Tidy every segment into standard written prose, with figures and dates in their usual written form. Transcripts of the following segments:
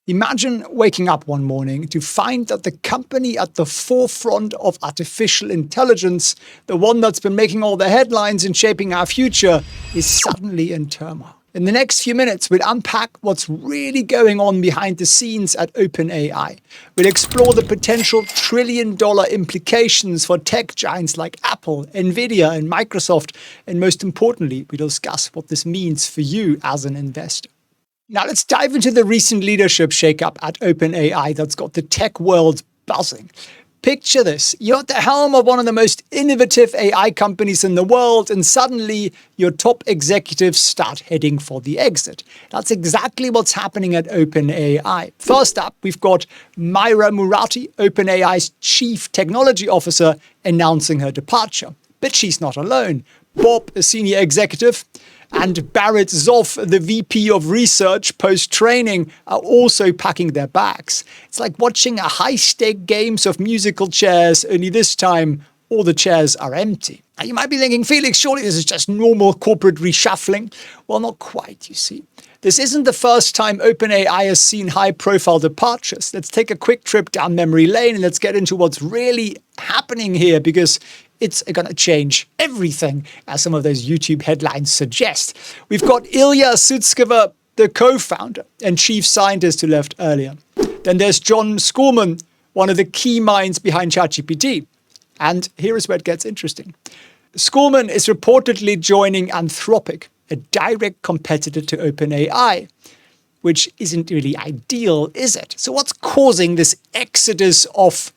Imagine waking up one morning to find that the company at the forefront of artificial intelligence, the one that's been making all the headlines and shaping our future, is suddenly in turmoil. In the next few minutes, we'll unpack what's really going on behind the scenes at OpenAI. We'll explore the potential trillion-dollar implications for tech giants like Apple, Nvidia, and Microsoft. And most importantly, we'll discuss what this means for you as an investor. Now let's dive into the recent leadership shakeup at OpenAI that's got the tech world buzzing. Picture this. You're at the helm of one of the most innovative AI companies in the world, and suddenly your top executives start heading for the exit. That's exactly what's happening at OpenAI. First up, we've got Mira Murati, OpenAI's chief technology officer, announcing her departure. But she's not alone. Bob, a senior executive, and Barrett Zoff, the VP of Research post-training, are also packing their bags. It's like watching a high-stake games of musical chairs, only this time all the chairs are empty. Now you might be thinking, Felix, surely this is just normal corporate reshuffling. Well, not quite, you see. This isn't the first time OpenAI has seen high-profile departures. Let's take a quick trip down memory lane and let's get into what's really happening here, because it's going to change everything, as some of those YouTube headlines suggest. We've got Ilya Sutskever, the co-founder and chief scientist who left earlier. Then there's John Skolman, one of the key minds behind ChatGPT. And here is where it gets interesting. Skolman is reportedly joining Anthropic, a direct competitor to OpenAI, which isn't really ideal, is it? So what's causing this exodus of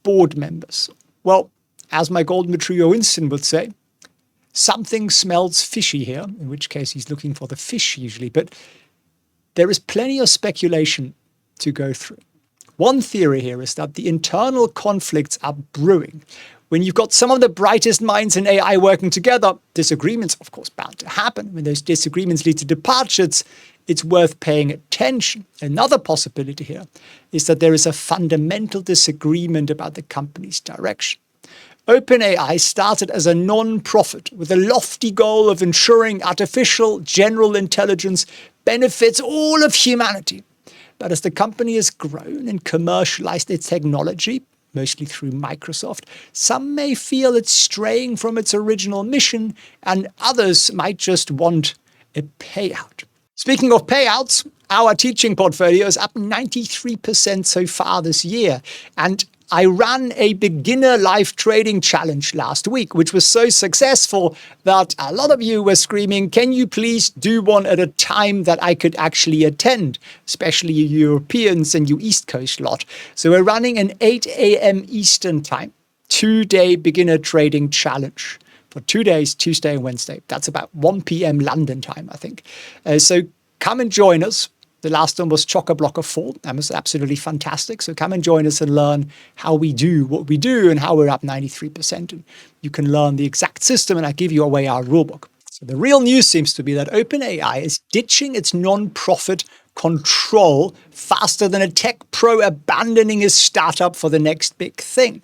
board members? Well, as my golden retriever Winston would say, something smells fishy here, in which case he's looking for the fish usually, but there is plenty of speculation to go through. One theory here is that the internal conflicts are brewing. When you've got some of the brightest minds in AI working together, disagreements, of course, bound to happen. When those disagreements lead to departures, it's worth paying attention. Another possibility here is that there is a fundamental disagreement about the company's direction. OpenAI started as a non-profit with a lofty goal of ensuring artificial general intelligence benefits all of humanity. But as the company has grown and commercialized its technology, mostly through Microsoft, some may feel it's straying from its original mission, and others might just want a payout. Speaking of payouts, our teaching portfolio is up 93% so far this year. And I ran a beginner live trading challenge last week, which was so successful that a lot of you were screaming, can you please do one at a time that I could actually attend, especially you Europeans and you East Coast lot. So we're running an 8 a.m. Eastern time, 2-day beginner trading challenge for 2 days, Tuesday and Wednesday. That's about 1 p.m. London time, I think. So come and join us. The last one was Chock-a-Block 4. That was absolutely fantastic. So come and join us and learn how we do what we do and how we're up 93%. And you can learn the exact system, and I give you away our rulebook. So the real news seems to be that OpenAI is ditching its non-profit control faster than a tech pro abandoning his startup for the next big thing.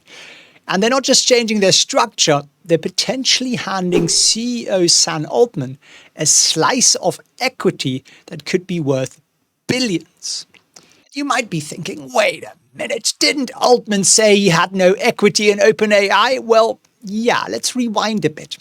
And they're not just changing their structure, they're potentially handing CEO Sam Altman a slice of equity that could be worth billions. You might be thinking, wait a minute, didn't Altman say he had no equity in OpenAI? Well, yeah, let's rewind a bit.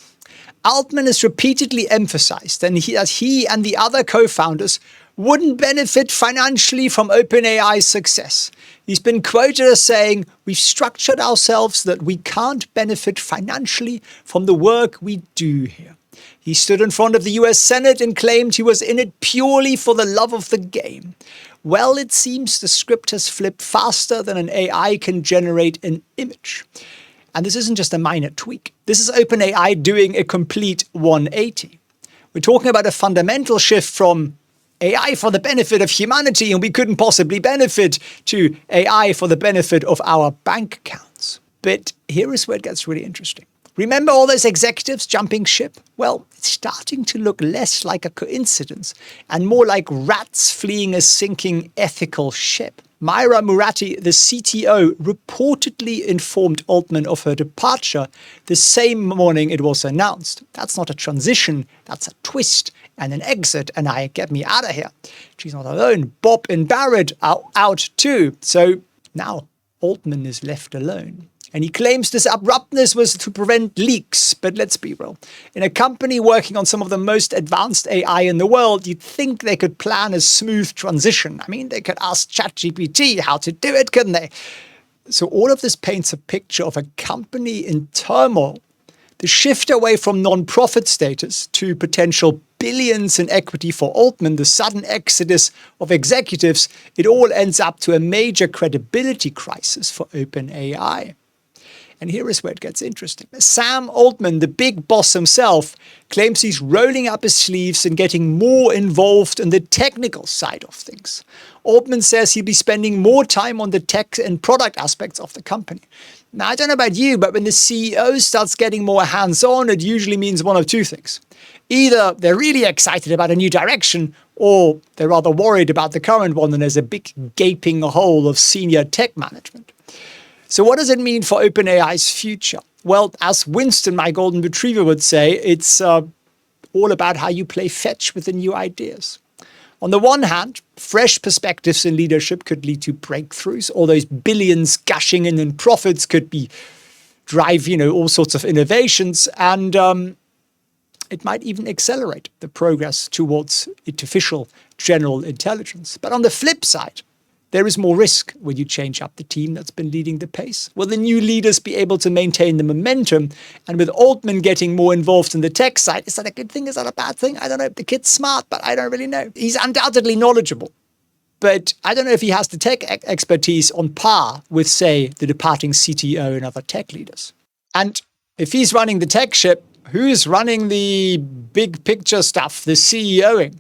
Altman has repeatedly emphasized that he and the other co-founders wouldn't benefit financially from OpenAI's success. He's been quoted as saying, we've structured ourselves so that we can't benefit financially from the work we do here. He stood in front of the US Senate and claimed he was in it purely for the love of the game. Well, it seems the script has flipped faster than an AI can generate an image. And this isn't just a minor tweak. This is OpenAI doing a complete 180. We're talking about a fundamental shift from AI for the benefit of humanity, and we couldn't possibly benefit, to AI for the benefit of our bank accounts. But here is where it gets really interesting. Remember all those executives jumping ship? Well, it's starting to look less like a coincidence and more like rats fleeing a sinking ethical ship. Mira Murati, the CTO, reportedly informed Altman of her departure the same morning it was announced. That's not a transition, that's a twist. and an exit, and I get me out of here. She's not alone. Bob and Barrett are out too. So now Altman is left alone. And he claims this abruptness was to prevent leaks. But let's be real. In a company working on some of the most advanced AI in the world, you'd think they could plan a smooth transition. I mean, they could ask ChatGPT how to do it, couldn't they? So all of this paints a picture of a company in turmoil. The shift away from non-profit status to potential billions in equity for Altman, the sudden exodus of executives, it all ends up to a major credibility crisis for OpenAI. And here is where it gets interesting. Sam Altman, the big boss himself, claims he's rolling up his sleeves and getting more involved in the technical side of things. Altman says he'll be spending more time on the tech and product aspects of the company. Now, I don't know about you, but when the CEO starts getting more hands-on, it usually means one of two things. Either they're really excited about a new direction, or they're rather worried about the current one and there's a big gaping hole of senior tech management. So what does it mean for OpenAI's future? Well, as Winston, my golden retriever, would say, it's all about how you play fetch with the new ideas. On the one hand, fresh perspectives in leadership could lead to breakthroughs. All those billions gushing in profits could drive, all sorts of innovations. And it might even accelerate the progress towards artificial general intelligence. But on the flip side, there is more risk when you change up the team that's been leading the pace. Will the new leaders be able to maintain the momentum? And with Altman getting more involved in the tech side, is that a good thing? Is that a bad thing? I don't know. The kid's smart, but I don't really know. He's undoubtedly knowledgeable. But I don't know if he has the tech expertise on par with, say, the departing CTO and other tech leaders. And if he's running the tech ship, who's running the big picture stuff, the CEOing?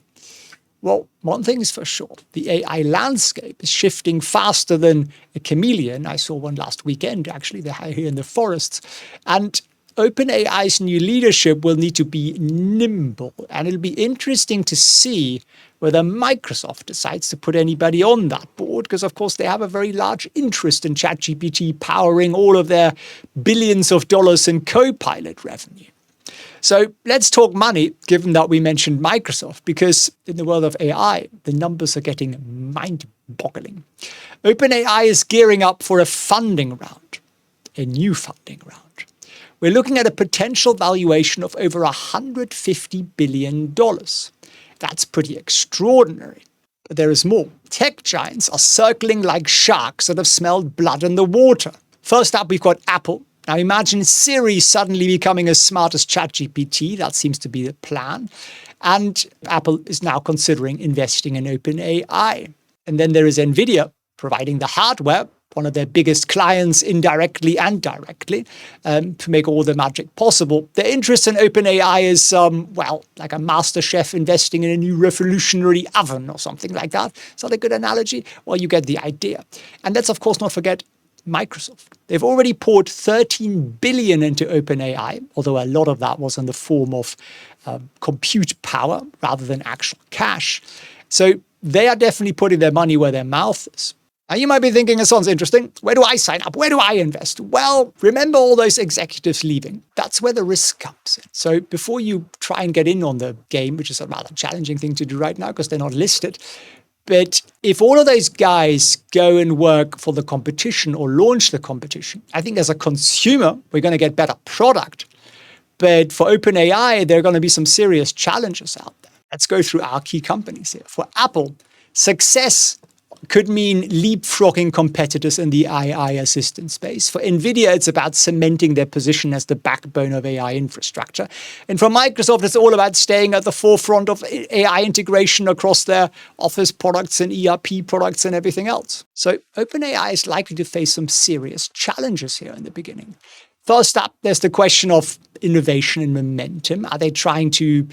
Well, one thing is for sure. The AI landscape is shifting faster than a chameleon. I saw one last weekend, actually. They're here in the forests. And OpenAI's new leadership will need to be nimble. And it'll be interesting to see whether Microsoft decides to put anybody on that board, because, of course, they have a very large interest in ChatGPT powering all of their billions of dollars in Copilot revenue. So let's talk money, given that we mentioned Microsoft, because in the world of AI, the numbers are getting mind-boggling. OpenAI is gearing up for a funding round, a new funding round. We're looking at a potential valuation of over $150 billion. That's pretty extraordinary. But there is more. Tech giants are circling like sharks that have smelled blood in the water. First up, we've got Apple. Now imagine Siri suddenly becoming as smart as ChatGPT. That seems to be the plan. And Apple is now considering investing in OpenAI. And then there is Nvidia providing the hardware, one of their biggest clients indirectly and directly, to make all the magic possible. Their interest in OpenAI is, like a master chef investing in a new revolutionary oven or something like that. Is that a good analogy? Well, you get the idea. And let's, of course, not forget Microsoft. They've already poured $13 billion into OpenAI, although a lot of that was in the form of compute power rather than actual cash. So they are definitely putting their money where their mouth is. Now, you might be thinking, it sounds interesting. Where do I sign up? Where do I invest? Well, remember all those executives leaving. That's where the risk comes in. So before you try and get in on the game, which is a rather challenging thing to do right now because they're not listed, but if all of those guys go and work for the competition or launch the competition, I think as a consumer, we're going to get better product. But for OpenAI, there are going to be some serious challenges out there. Let's go through our key companies here. For Apple, success could mean leapfrogging competitors in the AI assistant space. For Nvidia, it's about cementing their position as the backbone of AI infrastructure. And for Microsoft, it's all about staying at the forefront of AI integration across their Office products and ERP products and everything else. So OpenAI is likely to face some serious challenges here in the beginning. First up, there's the question of innovation and momentum. Are they trying to,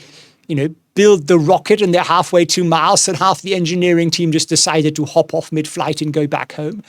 build the rocket and they're halfway to Mars and half the engineering team just decided to hop off mid-flight and go back home?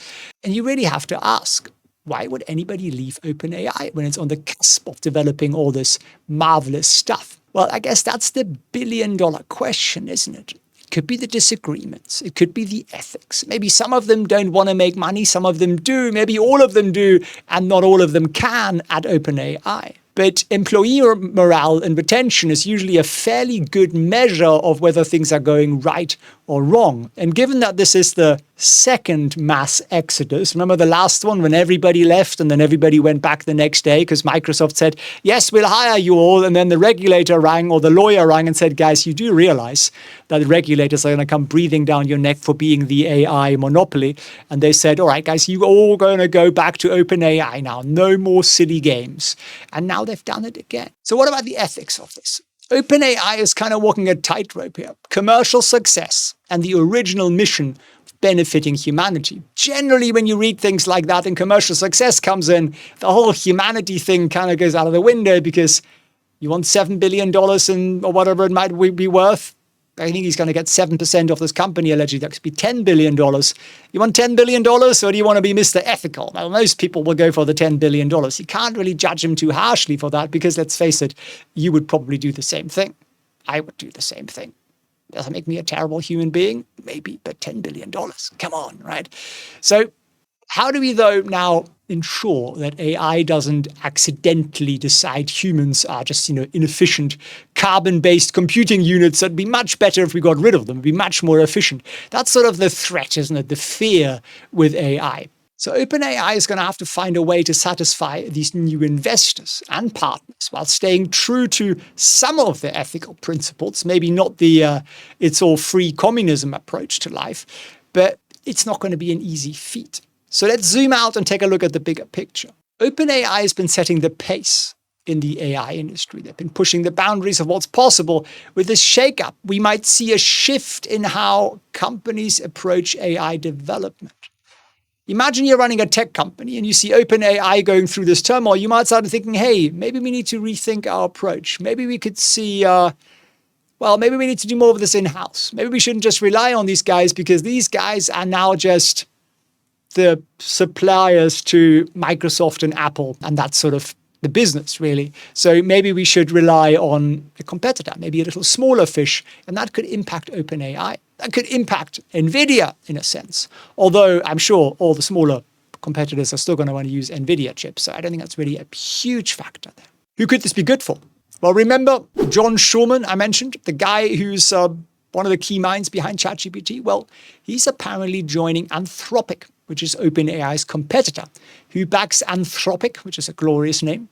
And you really have to ask, why would anybody leave OpenAI when it's on the cusp of developing all this marvelous stuff? Well, I guess that's the billion-dollar question, isn't it? It could be the disagreements. It could be the ethics. Maybe some of them don't want to make money. Some of them do. Maybe all of them do. And not all of them can at OpenAI. But employee morale and retention is usually a fairly good measure of whether things are going right or wrong. And given that this is the second mass exodus, remember the last one when everybody left and then everybody went back the next day because Microsoft said, yes, we'll hire you all. And then the regulator rang or the lawyer rang and said, guys, you do realize that the regulators are going to come breathing down your neck for being the AI monopoly. And they said, all right, guys, you all going to go back to OpenAI now. No more silly games. And now they've done it again. So what about the ethics of this? OpenAI is kind of walking a tightrope here. Commercial success and the original mission of benefiting humanity. Generally, when you read things like that and commercial success comes in, the whole humanity thing kind of goes out of the window because you want $7 billion or whatever it might be worth. I think he's going to get 7% of this company, allegedly. That could be $10 billion. You want $10 billion or do you want to be Mr. Ethical? Well, most people will go for the $10 billion. You can't really judge him too harshly for that because, let's face it, you would probably do the same thing. I would do the same thing. Does it make me a terrible human being? Maybe, but $10 billion. Come on, right? So how do we, though, now ensure that AI doesn't accidentally decide humans are just, inefficient carbon-based computing units that'd be much better if we got rid of them, be much more efficient? That's sort of the threat, isn't it? The fear with AI. So OpenAI is going to have to find a way to satisfy these new investors and partners while staying true to some of the ethical principles, maybe not the it's all free communism approach to life, but it's not going to be an easy feat. So let's zoom out and take a look at the bigger picture. OpenAI has been setting the pace in the AI industry. They've been pushing the boundaries of what's possible. With this shakeup, we might see a shift in how companies approach AI development. Imagine you're running a tech company and you see OpenAI going through this turmoil. You might start thinking, hey, maybe we need to rethink our approach. Maybe we could see, maybe we need to do more of this in-house. Maybe we shouldn't just rely on these guys because these guys are now just the suppliers to Microsoft and Apple, and that's sort of the business, really. So maybe we should rely on a competitor, maybe a little smaller fish, and that could impact OpenAI. That could impact Nvidia in a sense, although I'm sure all the smaller competitors are still going to want to use Nvidia chips, so I don't think that's really a huge factor there. Who could this be good for? Well, remember John Schulman, I mentioned, the guy who's one of the key minds behind ChatGPT? Well, he's apparently joining Anthropic, which is OpenAI's competitor, who backs Anthropic, which is a glorious name,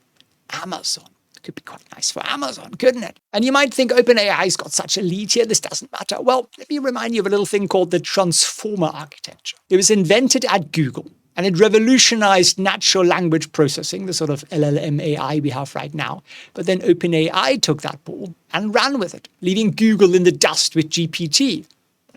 Amazon. It could be quite nice for Amazon, couldn't it? And you might think OpenAI's got such a lead here, this doesn't matter. Well, let me remind you of a little thing called the transformer architecture. It was invented at Google, and it revolutionized natural language processing, the sort of LLM AI we have right now. But then OpenAI took that ball and ran with it, leaving Google in the dust with GPT,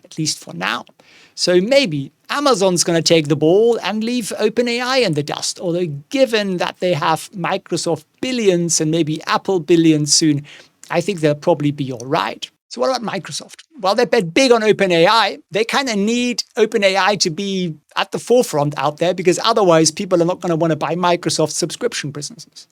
at least for now. So maybe Amazon's going to take the ball and leave OpenAI in the dust. Although given that they have Microsoft billions and maybe Apple billions soon, I think they'll probably be all right. So what about Microsoft? Well, they bet big on OpenAI. They kind of need OpenAI to be at the forefront out there because otherwise people are not going to want to buy Microsoft subscription businesses.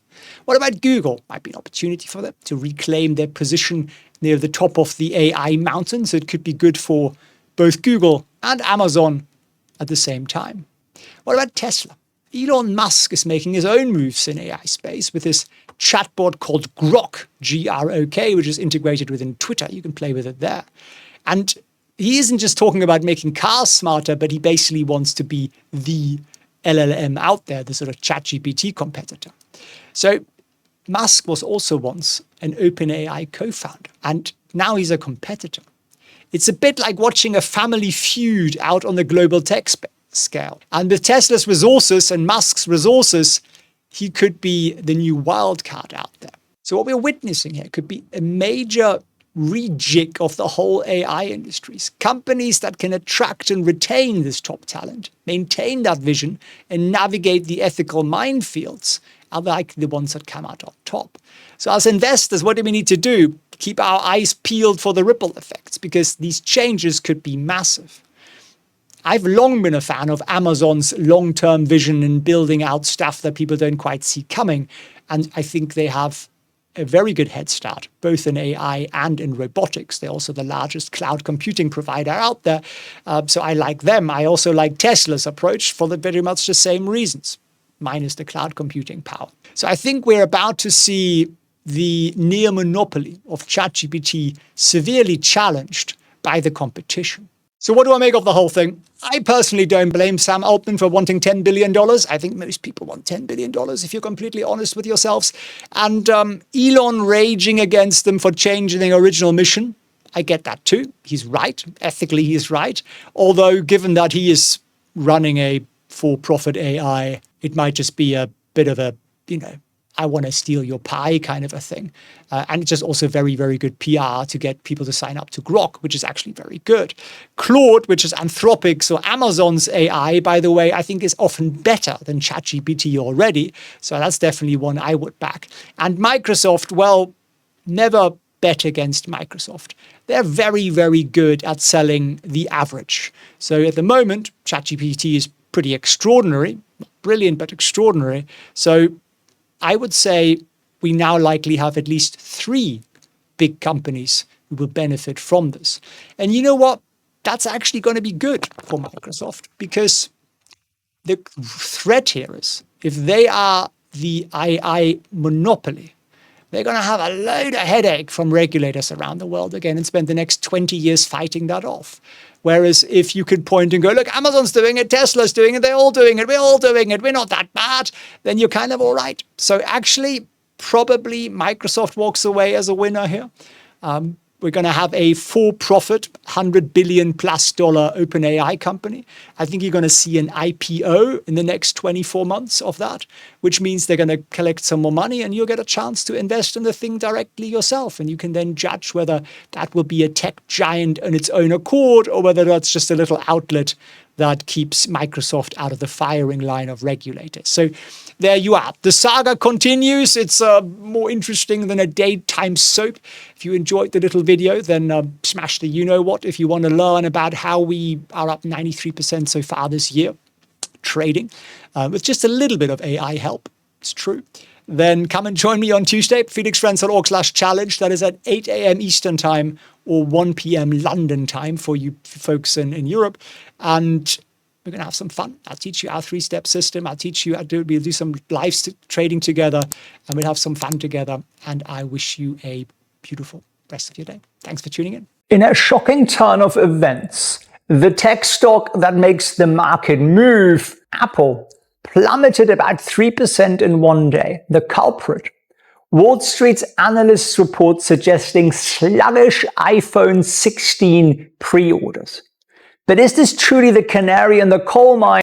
What about Google? Might be an opportunity for them to reclaim their position near the top of the AI mountain. So it could be good for both Google and Amazon at the same time. What about Tesla? Elon Musk is making his own moves in AI space with this chatbot called Grok, G-R-O-K, which is integrated within Twitter. You can play with it there. And he isn't just talking about making cars smarter, but he basically wants to be the LLM out there, the sort of ChatGPT competitor. So Musk was also once an OpenAI co-founder, and now he's a competitor. It's a bit like watching a family feud out on the global tech scale. And with Tesla's resources and Musk's resources, he could be the new wild card out there. So what we're witnessing here could be a major rejig of the whole AI industries. Companies that can attract and retain this top talent, maintain that vision, and navigate the ethical minefields are like the ones that come out on top. So as investors, what do we need to do? Keep our eyes peeled for the ripple effects because these changes could be massive. I've long been a fan of Amazon's long-term vision in building out stuff that people don't quite see coming. And I think they have a very good head start, both in AI and in robotics. They're also the largest cloud computing provider out there. So I like them. I also like Tesla's approach for very much the same reasons. minus the cloud computing power. So I think we're about to see the near monopoly of ChatGPT severely challenged by the competition. So what do I make of the whole thing? I personally don't blame Sam Altman for wanting $10 billion. I think most people want $10 billion, if you're completely honest with yourselves. And Elon raging against them for changing their original mission. I get that too. He's right. Ethically, he's right. Although, given that he is running a for-profit AI, it might just be a bit of a, I want to steal your pie kind of a thing. And it's just also very, very good PR to get people to sign up to Grok, which is actually very good. Claude, which is Anthropic's or Amazon's AI, by the way, I think is often better than ChatGPT already. So that's definitely one I would back. And Microsoft, well, never bet against Microsoft. They're very, very good at selling the average. So at the moment, ChatGPT is pretty extraordinary, not brilliant, but extraordinary. So I would say we now likely have at least 3 big companies who will benefit from this. And you know what? That's actually going to be good for Microsoft, because the threat here is if they are the AI monopoly, they're going to have a load of headache from regulators around the world again and spend the next 20 years fighting that off. Whereas if you could point and go, look, Amazon's doing it, Tesla's doing it, they're all doing it, we're all doing it, we're not that bad, then you're kind of all right. So actually, probably Microsoft walks away as a winner here. We're going to have a for-profit, $100 billion+ OpenAI company. I think you're going to see an IPO in the next 24 months of that, which means they're going to collect some more money and you'll get a chance to invest in the thing directly yourself. And you can then judge whether that will be a tech giant on its own accord or whether that's just a little outlet that keeps Microsoft out of the firing line of regulators. So there you are. The saga continues. It's more interesting than a daytime soap. If you enjoyed the little video, then smash the you-know-what. If you want to learn about how we are up 93% so far this year trading, with just a little bit of AI help, it's true, then come and join me on Tuesday, felixfriends.org/challenge. That is at 8 a.m. Eastern time or 1 p.m. London time for you folks in Europe. And we're going to have some fun. I'll teach you our 3-step system. I'll teach you, we'll do some live trading together, and we'll have some fun together. And I wish you a beautiful rest of your day. Thanks for tuning in. In a shocking turn of events, the tech stock that makes the market move, Apple, plummeted about 3% in one day. The culprit, Wall Street's analysts report suggesting sluggish iPhone 16 pre-orders. But is this truly the canary in the coal mine?